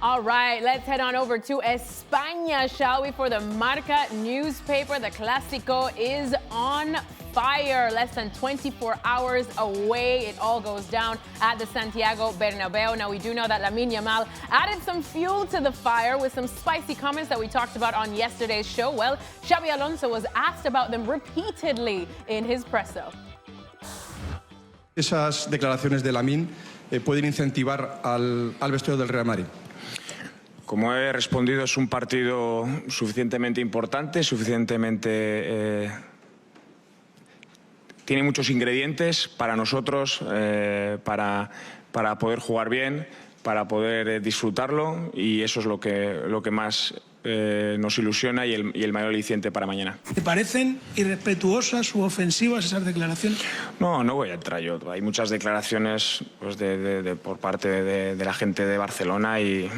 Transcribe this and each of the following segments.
All right, let's head on over to España, shall we? For the Marca newspaper, the Clásico is on fire. Less than 24 hours away. It all goes down at the Santiago Bernabeu. Now, we do know that Lamine Yamal added some fuel to the fire with some spicy comments that we talked about on yesterday's show. Well, Xabi Alonso was asked about them repeatedly in his presser. Esas declaraciones de Lamine pueden incentivar al vestuario del Real Madrid. Como he respondido, es un partido suficientemente importante, tiene muchos ingredientes para nosotros, para poder jugar bien, para poder disfrutarlo, y eso es lo que más nos ilusiona y el mayor aliciente para mañana. ¿Te parecen irrespetuosas u ofensivas esas declaraciones? No voy a entrar yo. Hay muchas declaraciones pues, por parte de la gente de Barcelona y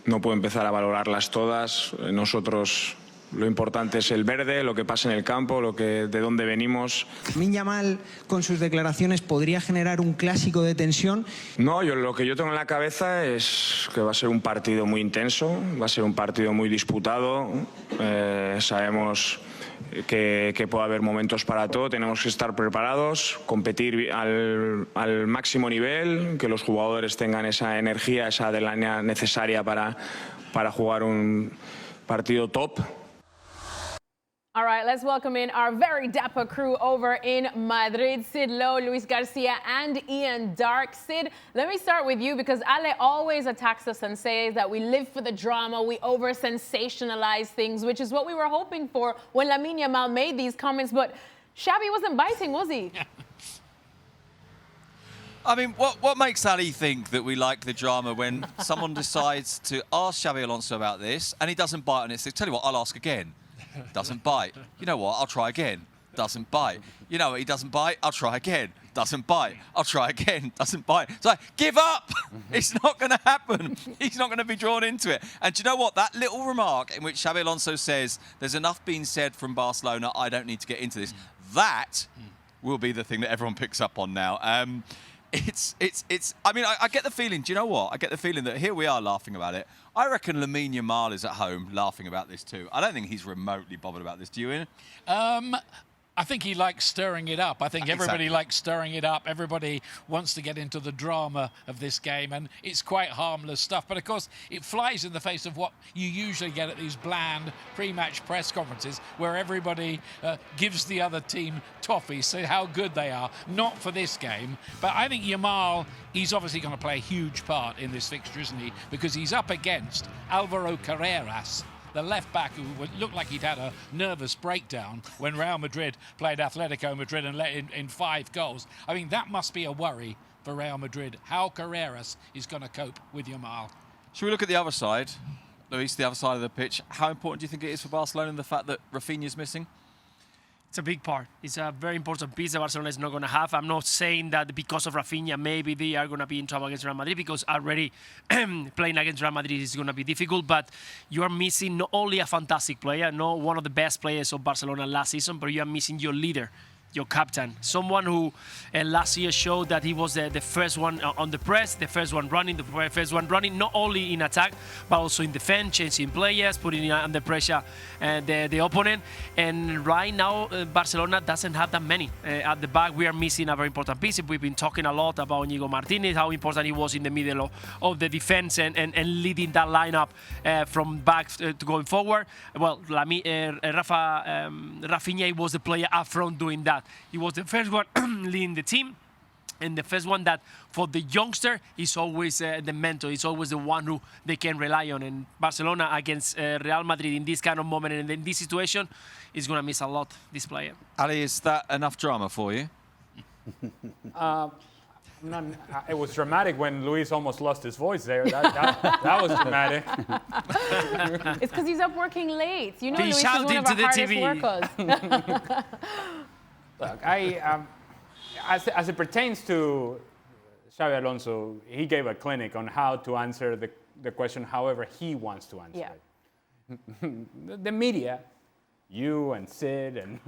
no puedo empezar a valorarlas todas. Nosotros lo importante es el verde, lo que pasa en el campo, de dónde venimos. Lamine Yamal con sus declaraciones podría generar un clásico de tensión. No, lo que yo tengo en la cabeza es que va a ser un partido muy intenso, va a ser un partido muy disputado. Sabemos que puede haber momentos para todo, tenemos que estar preparados, competir al máximo nivel, que los jugadores tengan esa energía, esa adrenalina necesaria para jugar un partido top. All right, let's welcome in our very dapper crew over in Madrid, Sid Lowe, Luis Garcia, and Ian Darke. Sid, let me start with you because Ale always attacks us and says that we live for the drama, we over-sensationalize things, which is what we were hoping for when Lamine Yamal made these comments. But Xabi wasn't biting, was he? I mean, what makes Ali think that we like the drama when someone decides to ask Xabi Alonso about this and he doesn't bite on it? So tell you what, I'll ask again. Doesn't bite. You know what? I'll try again. Doesn't bite. You know what? He doesn't bite. I'll try again. Doesn't bite. I'll try again. Doesn't bite. It's like, give up. It's not going to happen. He's not going to be drawn into it. And do you know what? That little remark in which Xabi Alonso says, there's enough being said from Barcelona, I don't need to get into this. That will be the thing that everyone picks up on now. I mean, I get the feeling, do you know what? I get the feeling that here we are laughing about it. I reckon Lamine Yamal is at home laughing about this too. I don't think he's remotely bothered about this. Do you, Ian? I think he likes stirring it up. I think everybody likes stirring it up. Everybody wants to get into the drama of this game, and it's quite harmless stuff. But, of course, it flies in the face of what you usually get at these bland pre-match press conferences where everybody gives the other team toffee, say how good they are. Not for this game. But I think Yamal, he's obviously going to play a huge part in this fixture, isn't he? Because he's up against Alvaro Carreras, the left-back who looked like he'd had a nervous breakdown when Real Madrid played Atletico Madrid and let in 5 goals. I mean, that must be a worry for Real Madrid, how Carreras is going to cope with Yamal. Should we look at the other side, Luis, the other side of the pitch? How important do you think it is for Barcelona, the fact that Raphinha's missing? It's a big part. It's a very important piece that Barcelona is not going to have. I'm not saying that because of Raphinha, maybe they are going to be in trouble against Real Madrid, because already playing against Real Madrid is going to be difficult. But you are missing not only a fantastic player, not one of the best players of Barcelona last season, but you are missing your leader, your captain, someone who last year showed that he was the first one on the press, the first one running, not only in attack, but also in defense, changing players, putting under pressure the opponent. And right now, Barcelona doesn't have that many. At the back, we are missing a very important piece. We've been talking a lot about Nicol Martinez, how important he was in the middle of the defense and leading that lineup from back to going forward. Well, Raphinha was the player up front doing that. He was the first one leading the team, and the first one that, for the youngster, is always the mentor. He's always the one who they can rely on. And Barcelona against Real Madrid in this kind of moment and in this situation is going to miss a lot, this player. Ali, is that enough drama for you? It was dramatic when Luis almost lost his voice there. That was dramatic. It's because he's up working late. You know, He's Luis is one shouting of to our the hardest TV. workers. Look, as it pertains to Xabi Alonso, he gave a clinic on how to answer the question however he wants to answer it. The media, you and Sid and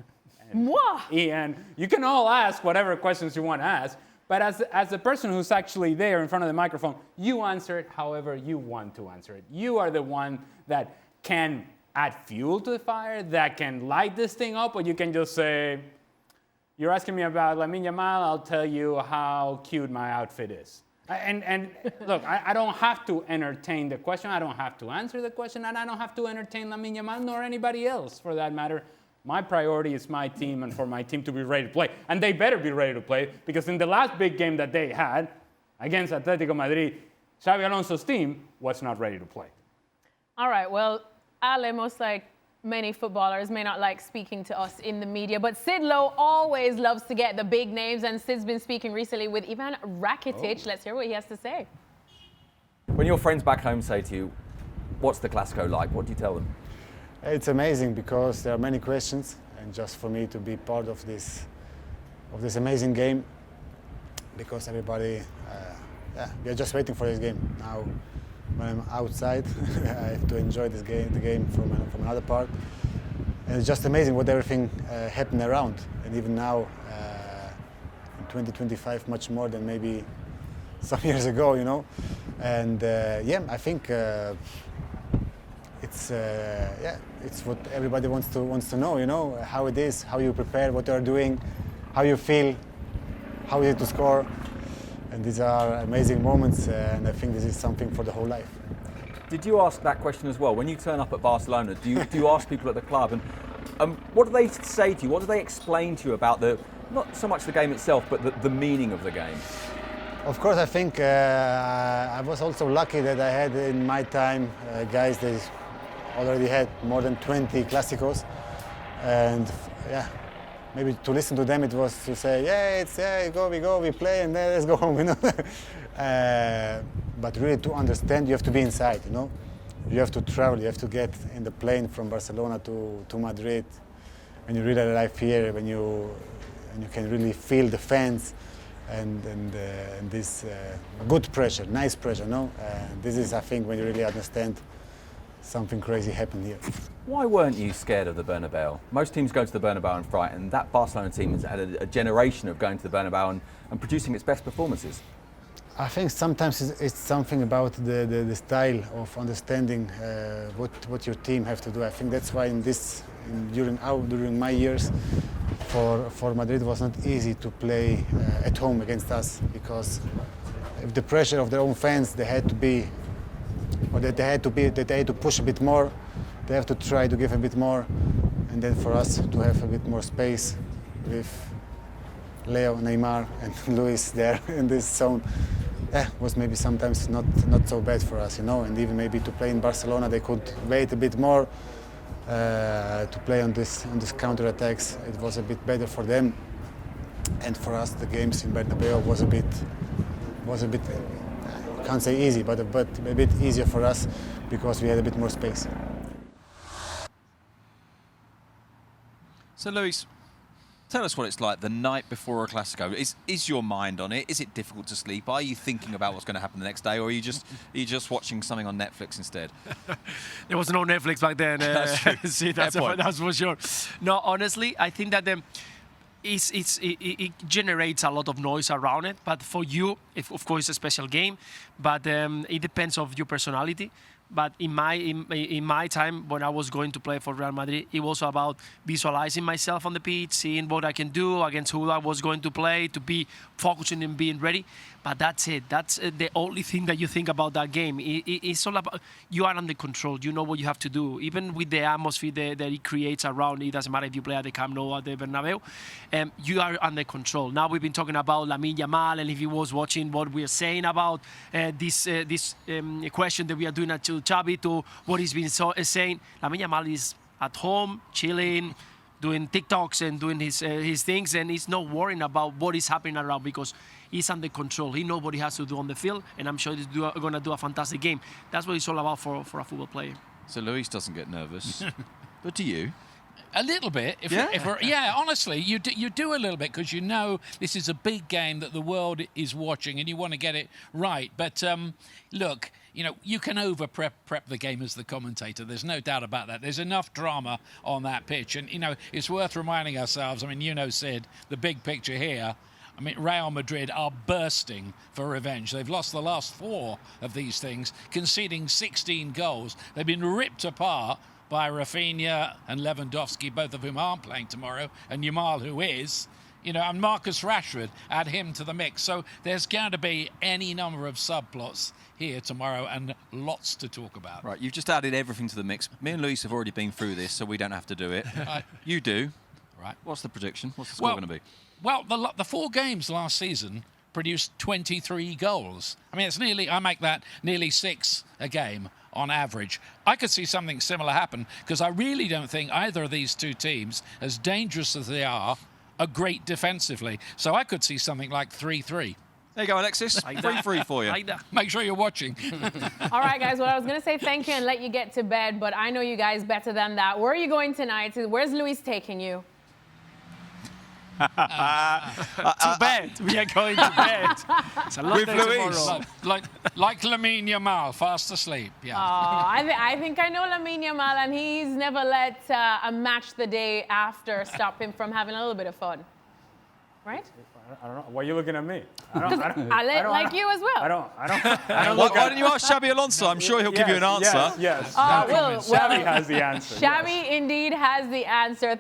Ian, you can all ask whatever questions you want to ask, But as the person who's actually there in front of the microphone, you answer it however you want to answer it. You are the one that can add fuel to the fire, that can light this thing up, or you can just say, you're asking me about Lamine Yamal, I'll tell you how cute my outfit is. And look, I don't have to entertain the question, I don't have to answer the question, and I don't have to entertain Lamine Yamal nor anybody else for that matter. My priority is my team and for my team to be ready to play. And they better be ready to play because in the last big game that they had against Atletico Madrid, Xabi Alonso's team was not ready to play. All right, well, Ale, most like many footballers, may not like speaking to us in the media, but Sid Lowe always loves to get the big names, and Sid's been speaking recently with Ivan Rakitic. Let's hear what he has to say. When your friends back home say to you, what's the Clasico like, what do you tell them? It's amazing because there are many questions, and just for me to be part of this amazing game, because everybody, we are just waiting for this game. Now, when I'm outside, I have to enjoy this game, the game from another part, and it's just amazing what everything happened around, and even now, in 2025, much more than maybe some years ago, you know, and yeah, I think. It's what everybody wants to know, you know, how it is, how you prepare, what you are doing, how you feel, how you to score, and these are amazing moments, and I think this is something for the whole life. Did you ask that question as well? When you turn up at Barcelona, do you ask people at the club, and what do they say to you? What do they explain to you about not so much the game itself, but the meaning of the game? Of course, I think I was also lucky that I had in my time guys that already had more than 20 Clásicos, and yeah, maybe to listen to them it was to say, we go, we play, and then let's go home, you know. But really to understand, you have to be inside, you know. You have to travel, you have to get in the plane from Barcelona to Madrid, and you really arrive here, when you can really feel the fans, and this good pressure, nice pressure, no? This is, I think, when you really understand something crazy happened here. Why weren't you scared of the Bernabeu? Most teams go to the Bernabeu and frightened. That Barcelona team has had a generation of going to the Bernabeu and producing its best performances. I think sometimes it's something about the style of understanding what your team have to do. I think that's why during my years for Madrid it was not easy to play at home against us, because if the pressure of their own fans, they had to push a bit more, they have to try to give a bit more, and then for us to have a bit more space with Leo, Neymar and Luis there in this zone, was maybe sometimes not so bad for us, you know. And even maybe to play in Barcelona, they could wait a bit more to play on this counter attacks. It was a bit better for them, and for us the games in Bernabeu was a bit I can't say easy, but a bit easier for us because we had a bit more space. So Luis, tell us what it's like the night before a Clasico. Is your mind on it? Is it difficult to sleep? Are you thinking about what's going to happen the next day, or are you just watching something on Netflix instead? There was no Netflix back then. That's true. See, that's for sure. No, honestly, I think that it generates a lot of noise around it. But for you, of course, it's a special game. But it depends on your personality. But in my time, when I was going to play for Real Madrid, it was about visualizing myself on the pitch, seeing what I can do against who I was going to play, to be focusing and being ready. But that's it. That's the only thing that you think about that game. It's all about, you are under control. You know what you have to do. Even with the atmosphere that it creates around, it doesn't matter if you play at the Camp Nou or at the Bernabeu, you are under control. Now we've been talking about Lamine Yamal, and if he was watching what we are saying about this question that we are doing to Xabi, to what he's been saying, Lamine Yamal is at home, chilling, doing TikToks and doing his things, and he's not worrying about what is happening around because he's under control. He knows what he has to do on the field, and I'm sure he's going to do a fantastic game. That's what it's all about for a football player. So Luis doesn't get nervous, but do you? A little bit. Honestly, you do a little bit because you know this is a big game that the world is watching and you want to get it right. But look, you know, you can prep the game as the commentator. There's no doubt about that. There's enough drama on that pitch. And, you know, it's worth reminding ourselves, I mean, you know, Sid, the big picture here, I mean, Real Madrid are bursting for revenge. They've lost the last 4 of these things, conceding 16 goals. They've been ripped apart by Raphinha and Lewandowski, both of whom aren't playing tomorrow, and Yamal, who is. And Marcus Rashford, add him to the mix. So there's going to be any number of subplots here tomorrow and lots to talk about. Right, you've just added everything to the mix. Me and Luis have already been through this, so we don't have to do it. You do. Right. What's the prediction? What's the score going to be? Well, the 4 games last season produced 23 goals. I mean, I make that nearly 6 a game on average. I could see something similar happen because I really don't think either of these 2 teams, as dangerous as they are great defensively. So I could see something like 3-3. There you go, Alexis. 3-3 for you. Make sure you're watching. All right, guys. Well, I was going to say thank you and let you get to bed, but I know you guys better than that. Where are you going tonight? Where's Luis taking you? To bed. We are going to bed. It's a long With day Luis. tomorrow. Like Lamine Yamal, fast asleep. Yeah. I think I know Lamine Yamal, and he's never let a match the day after stop him from having a little bit of fun. Right? I don't know. Why are you looking at me? I like you as well. I don't Why don't you ask Xabi Alonso? I'm sure he'll give you an answer. Yes. Well, Xabi has the answer. Xabi indeed has the answer.